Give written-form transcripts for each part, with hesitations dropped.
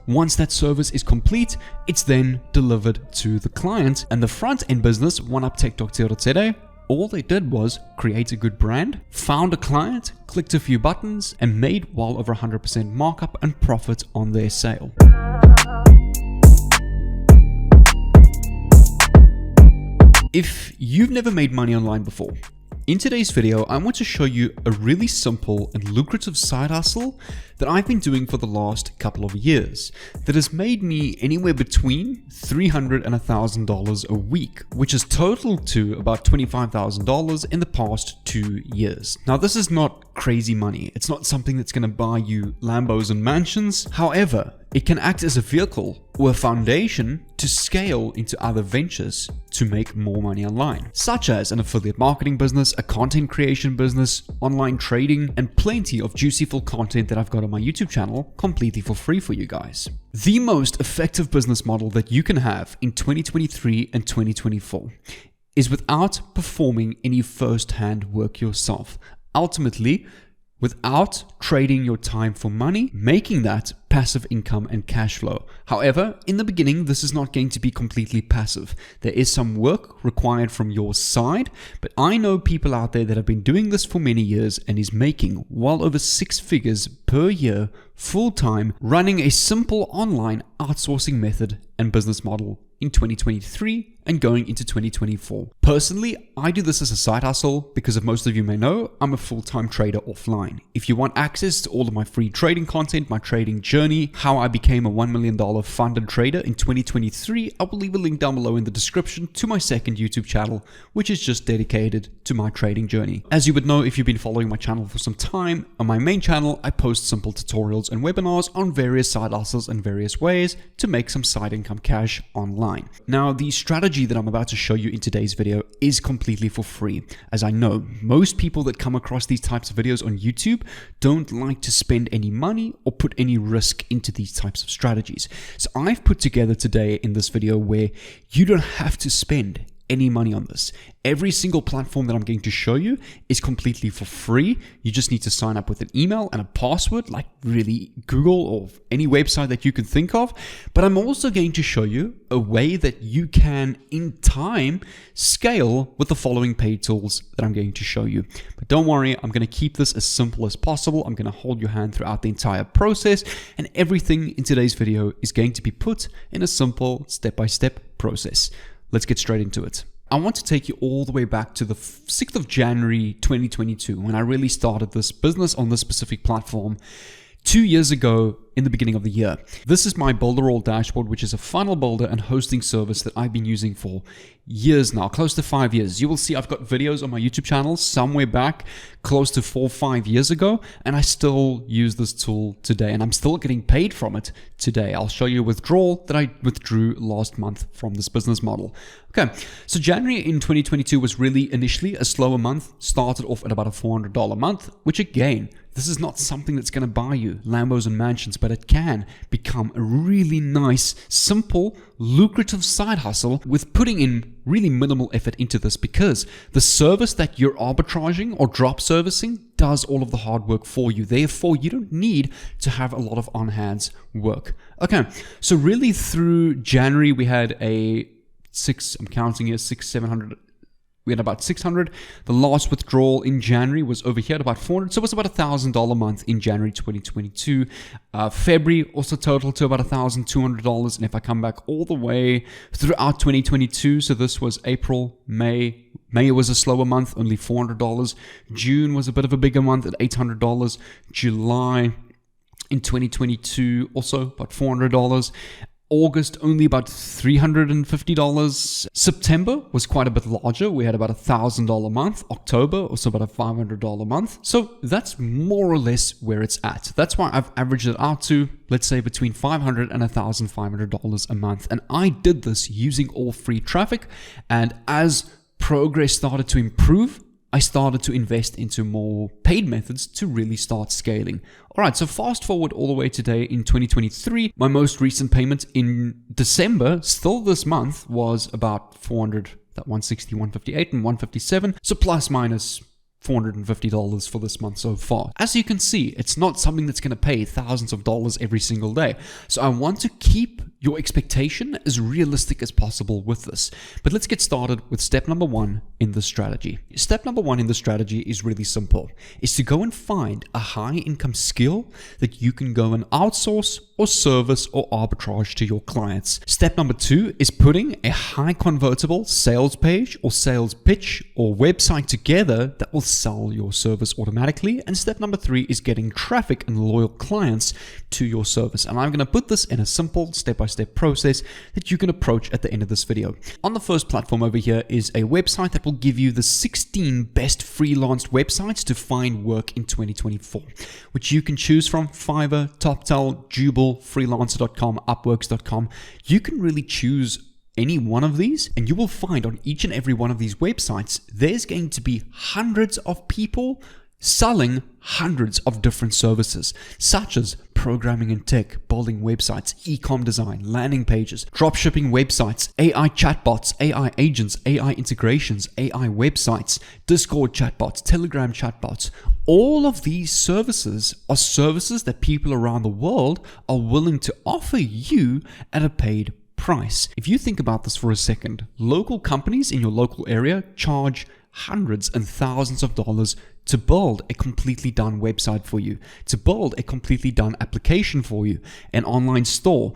Once that service is complete, it's then delivered to the client. And the front end business, oneup.tech.co.za, all they did was create a good brand, found a client, clicked a few buttons, and made well over 100% markup and profit on their sale. If you've never made money online before, in today's video, I want to show you a really simple and lucrative side hustle that I've been doing for the last couple of years that has made me anywhere between $300 and $1,000 a week, which is total to about $25,000 in the past 2 years. Now, this is not crazy money. It's not something that's going to buy you Lambos and mansions. However, it can act as a vehicle or a foundation to scale into other ventures to make more money online, such as an affiliate marketing business, a content creation business, online trading, and plenty of juicy full content that I've got on my YouTube channel completely for free for you guys. The most effective business model that you can have in 2023 and 2024 is without performing any first-hand work yourself. Ultimately, without trading your time for money, making that passive income and cash flow. However, in the beginning, this is not going to be completely passive. There is some work required from your side, but I know people out there that have been doing this for many years and is making well over 6 figures per year full-time running a simple online outsourcing method and business model in 2023 and going into 2024. Personally, I do this as a side hustle because, as most of you may know, I'm a full-time trader offline. If you want access to all of my free trading content, my trading journey, how I became a $1 million funded trader in 2023, I will leave a link down below in the description to my second YouTube channel, which is just dedicated to my trading journey. As you would know if you've been following my channel for some time, on my main channel, I post simple tutorials and webinars on various side hustles and various ways to make some side income cash online. Now, the strategy that I'm about to show you in today's video is completely for free. As I know, most people that come across these types of videos on YouTube don't like to spend any money or put any risk into these types of strategies. So I've put together today in this video where you don't have to spend any money on this. Every single platform that I'm going to show you is completely for free. You just need to sign up with an email and a password, like really Google or any website that you can think of. But I'm also going to show you a way that you can, in time, scale with the following paid tools that I'm going to show you. But don't worry, I'm going to keep this as simple as possible. I'm going to hold your hand throughout the entire process, and everything in today's video is going to be put in a simple step-by-step process. Let's get straight into it. I want to take you all the way back to the 6th of January 2022 when I really started this business on this specific platform 2 years ago in the beginning of the year. This is my Builderall dashboard, which is a funnel builder and hosting service that I've been using for years now, close to 5 years. You will see I've got videos on my YouTube channel somewhere back close to 4 or 5 years ago, and I still use this tool today, and I'm still getting paid from it today. I'll show you a withdrawal that I withdrew last month from this business model. Okay, so January in 2022 was really initially a slower month, started off at about a $400 a month, which again, this is not something that's going to buy you Lambos and mansions, but it can become a really nice, simple, lucrative side hustle with putting in really minimal effort into this, because the service that you're arbitraging or drop servicing does all of the hard work for you. Therefore, you don't need to have a lot of on-hands work. Okay, so really through January, we had I'm counting here, 700. We had about 600. The last withdrawal in January was over here at about 400. So it was about $1,000 a month in January 2022. February also totaled to about $1,200. And if I come back all the way throughout 2022, so this was April, May. May was a slower month, only $400. June was a bit of a bigger month at $800. July in 2022, also about $400. August, only about $350. September was quite a bit larger. We had about $1,000 a month. October, also about a $500 a month. So that's more or less where it's at. That's why I've averaged it out to, let's say, between $500 and $1,500 a month. And I did this using all free traffic. And as progress started to improve, I started to invest into more paid methods to really start scaling. All right, so fast forward all the way today in 2023. My most recent payment in December, still this month, was about 400, that 160, 158, and 157. So plus minus $450 for this month so far. As you can see, it's not something that's going to pay thousands of dollars every single day. So I want to keep your expectation as realistic as possible with this. But let's get started with step number one in the strategy. Step number one in the strategy is really simple. It's to go and find a high income skill that you can go and outsource or service or arbitrage to your clients. Step number two is putting a high convertible sales page or sales pitch or website together that will sell your service automatically. And step number three is getting traffic and loyal clients to your service. And I'm going to put this in a simple step-by-step process that you can approach at the end of this video. On the first platform over here is a website that will give you the 16 best freelanced websites to find work in 2024, which you can choose from Fiverr, TopTal, Jubal, freelancer.com, upworks.com. You can really choose any one of these, and you will find on each and every one of these websites, there's going to be hundreds of people selling hundreds of different services, such as programming and tech, building websites, e-com design, landing pages, dropshipping websites, AI chatbots, AI agents, AI integrations, AI websites, Discord chatbots, Telegram chatbots. All of these services are services that people around the world are willing to offer you at a paid price. If you think about this for a second, local companies in your local area charge hundreds and thousands of dollars to build a completely done website for you, to build a completely done application for you, an online store.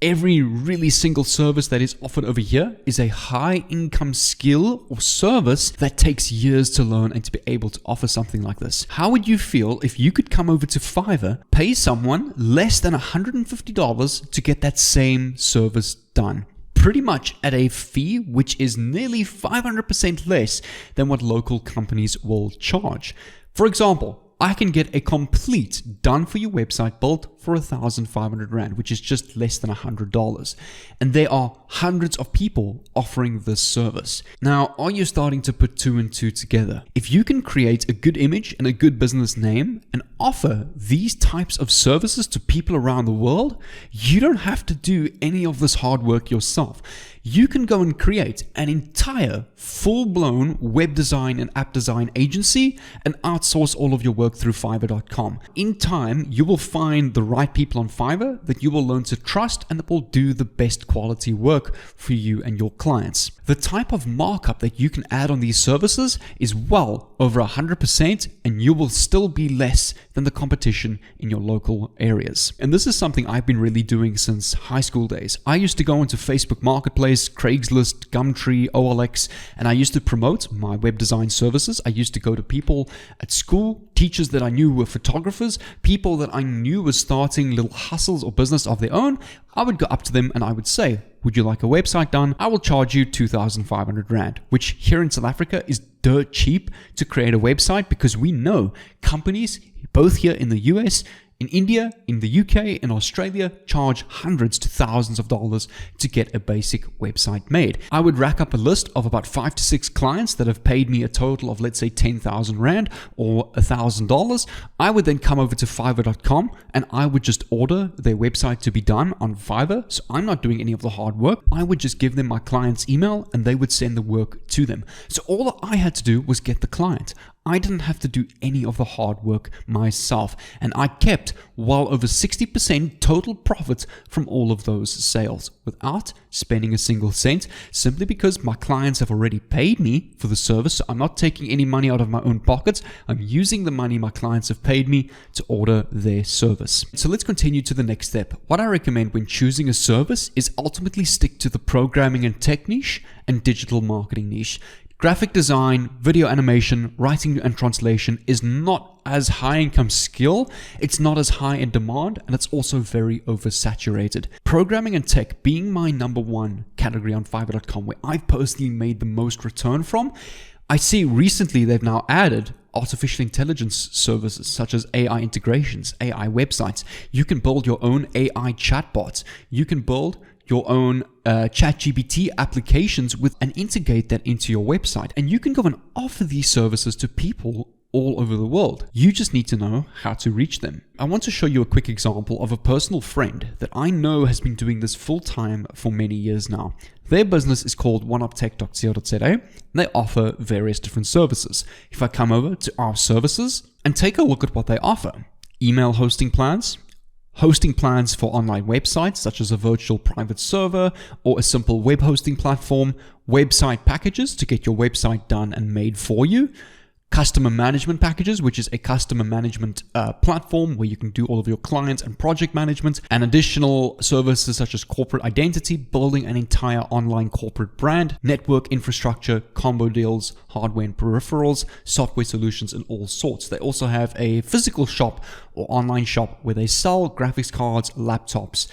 Every really single service that is offered over here is a high income skill or service that takes years to learn and to be able to offer something like this. How would you feel if you could come over to Fiverr, pay someone less than $150 to get that same service done? Pretty much at a fee which is nearly 500% less than what local companies will charge. For example, I can get a complete done for you website built for 1,500 Rand, which is just less than $100. And there are hundreds of people offering this service. Now, are you starting to put two and two together? If you can create a good image and a good business name and offer these types of services to people around the world, you don't have to do any of this hard work yourself. You can go and create an entire full-blown web design and app design agency and outsource all of your work through Fiverr.com. In time, you will find the right people on Fiverr that you will learn to trust and that will do the best quality work for you and your clients. The type of markup that you can add on these services is well over 100%, and you will still be less than the competition in your local areas. And this is something I've been really doing since high school days. I used to go into Facebook Marketplace, Craigslist, Gumtree, OLX, and I used to promote my web design services. I used to go to people at school, teachers that I knew were photographers, people that I knew were starting little hustles or business of their own. I would go up to them and I would say, would you like a website done? I will charge you 2,500 Rand, which here in South Africa is dirt cheap to create a website, because we know companies both here in the US, in India, in the UK, in Australia, charge hundreds to thousands of dollars to get a basic website made. I would rack up a list of about 5 to 6 clients that have paid me a total of, let's say, 10,000 Rand or $1,000. I would then come over to Fiverr.com and I would just order their website to be done on Fiverr. So I'm not doing any of the hard work. I would just give them my client's email and they would send the work to them. So all that I had to do was get the client. I didn't have to do any of the hard work myself, and I kept well over 60% total profit from all of those sales without spending a single cent, simply because my clients have already paid me for the service. So I'm not taking any money out of my own pockets. I'm using the money my clients have paid me to order their service. So let's continue to the next step. What I recommend when choosing a service is ultimately stick to the programming and tech niche and digital marketing niche. Graphic design, video animation, writing and translation is not as high income skill, it's not as high in demand, and it's also very oversaturated. Programming and tech being my number one category on Fiverr.com, where I've personally made the most return from. I see recently they've now added artificial intelligence services such as AI integrations, AI websites. You can build your own AI chatbots. You can build your own ChatGPT applications and integrate that into your website. And you can go and offer these services to people all over the world. You just need to know how to reach them. I want to show you a quick example of a personal friend that I know has been doing this full time for many years now. Their business is called oneuptech.co.za, and they offer various different services. If I come over to our services and take a look at what they offer: email hosting plans for online websites such as a virtual private server or a simple web hosting platform, website packages to get your website done and made for you, customer management packages, which is a customer management platform where you can do all of your client and project management, and additional services such as corporate identity, building an entire online corporate brand, network infrastructure, combo deals, hardware and peripherals, software solutions, and all sorts. They also have a physical shop or online shop where they sell graphics cards, laptops,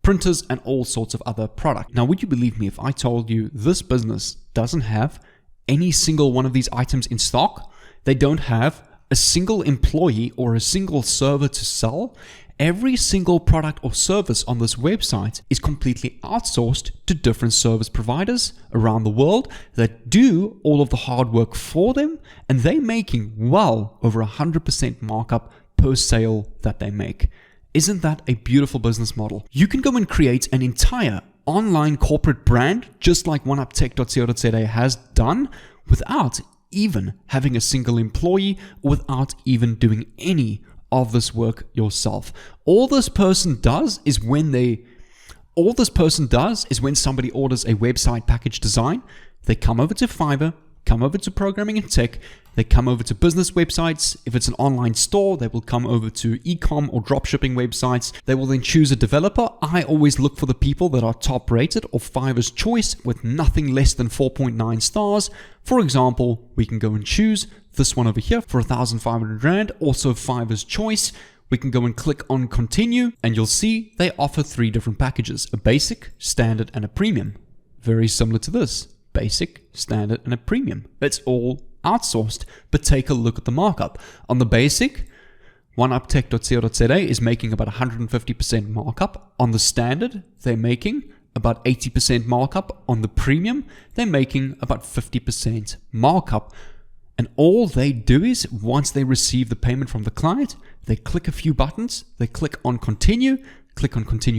printers, and all sorts of other products. Now, would you believe me if I told you this business doesn't have any single one of these items in stock? They don't have a single employee or a single server to sell. Every single product or service on this website is completely outsourced to different service providers around the world that do all of the hard work for them, and they're making well over 100% markup per sale that they make. Isn't that a beautiful business model? You can go and create an entire online corporate brand just like oneuptech.co.za has done without even having a single employee, without even doing any of this work yourself. All this person does is when somebody orders a website package design, they come over to Fiverr, come over to Programming and Tech, they come over to business websites. If it's an online store, they will come over to e-com or dropshipping websites. They will then choose a developer. I always look for the people that are top rated or Fiverr's choice with nothing less than 4.9 stars. For example, we can go and choose this one over here for 1,500 Rand, also Fiverr's choice. We can go and click on continue, and you'll see they offer 3 different packages: a basic, standard, and a premium. Very similar to this: basic, standard, and a premium. It's all outsourced, but take a look at the markup. On the basic, oneuptech.co.za is making about 150% markup. On the standard, they're making about 80% markup. On the premium, they're making about 50% markup. And all they do is, once they receive the payment from the client, they click a few buttons, they click on continue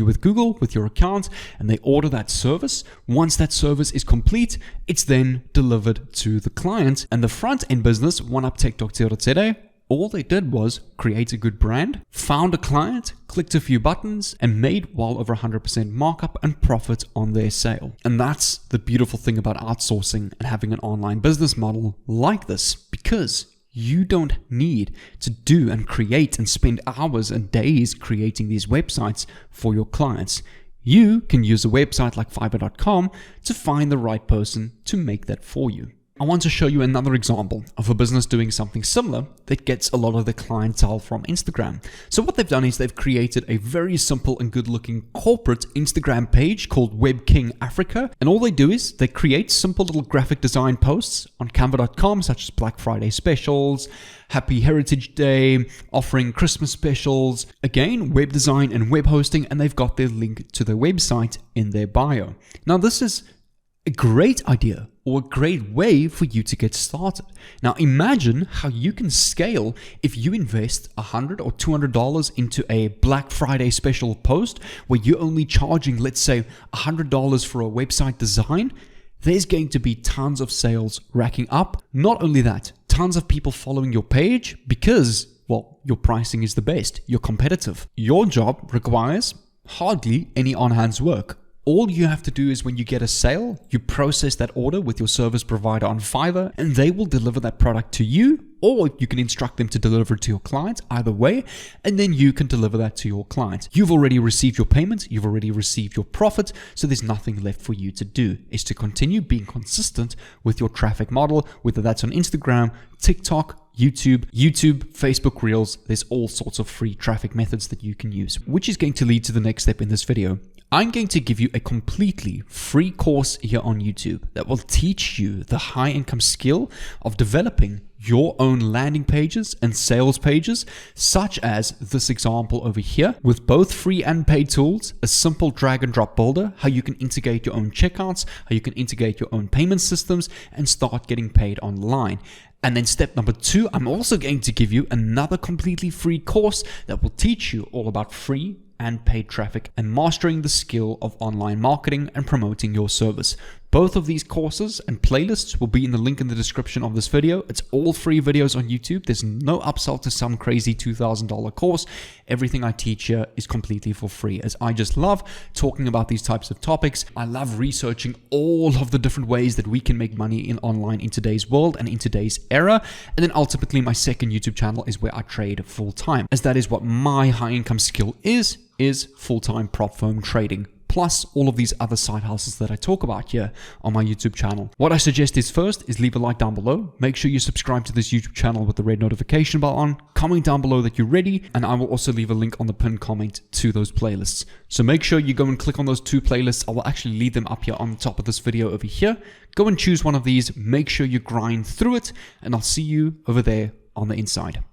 with Google, with your account, and they order that service. Once that service is complete, it's then delivered to the client. And the front end business, oneuptech.co.za, all they did was create a good brand, found a client, clicked a few buttons, and made well over 100% markup and profit on their sale. And that's the beautiful thing about outsourcing and having an online business model like this, because you don't need to do and create and spend hours and days creating these websites for your clients. You can use a website like Fiverr.com to find the right person to make that for you. I want to show you another example of a business doing something similar that gets a lot of the clientele from Instagram. So what they've done is they've created a very simple and good looking corporate Instagram page called Web King Africa. And all they do is they create simple little graphic design posts on Canva.com, such as Black Friday specials, Happy Heritage Day, offering Christmas specials, again, web design and web hosting, and they've got their link to their website in their bio. Now, this is a great idea or a great way for you to get started. Now imagine how you can scale if you invest $100 or $200 into a Black Friday special post where you're only charging, let's say, $100 for a website design. There's going to be tons of sales racking up. Not only that, tons of people following your page because, well, your pricing is the best, you're competitive. Your job requires hardly any on-hands work. All you have to do is when you get a sale, you process that order with your service provider on Fiverr, and they will deliver that product to you, or you can instruct them to deliver it to your client, either way, and then you can deliver that to your client. You've already received your payment, you've already received your profit, so there's nothing left for you to do. It's to continue being consistent with your traffic model, whether that's on Instagram, TikTok, YouTube, Facebook Reels. There's all sorts of free traffic methods that you can use, which is going to lead to the next step in this video. I'm going to give you a completely free course here on YouTube that will teach you the high income skill of developing your own landing pages and sales pages, such as this example over here, with both free and paid tools, a simple drag and drop builder, how you can integrate your own checkouts, how you can integrate your own payment systems and start getting paid online. And then step number 2, I'm also going to give you another completely free course that will teach you all about free and paid traffic, and mastering the skill of online marketing and promoting your service. Both of these courses and playlists will be in the link in the description of this video. It's all free videos on YouTube. There's no upsell to some crazy $2,000 course. Everything I teach here is completely for free, as I just love talking about these types of topics. I love researching all of the different ways that we can make money in online in today's world and in today's era. And then ultimately my second YouTube channel is where I trade full time, as that is what my high income skill is full-time prop firm trading, plus all of these other side hustles that I talk about here on my YouTube channel. What I suggest is first is leave a like down below. Make sure you subscribe to this YouTube channel with the red notification bell on. Comment down below that you're ready, and I will also leave a link on the pinned comment to those playlists. So make sure you go and click on those two playlists. I will actually leave them up here on the top of this video over here. Go and choose one of these. Make sure you grind through it, and I'll see you over there on the inside.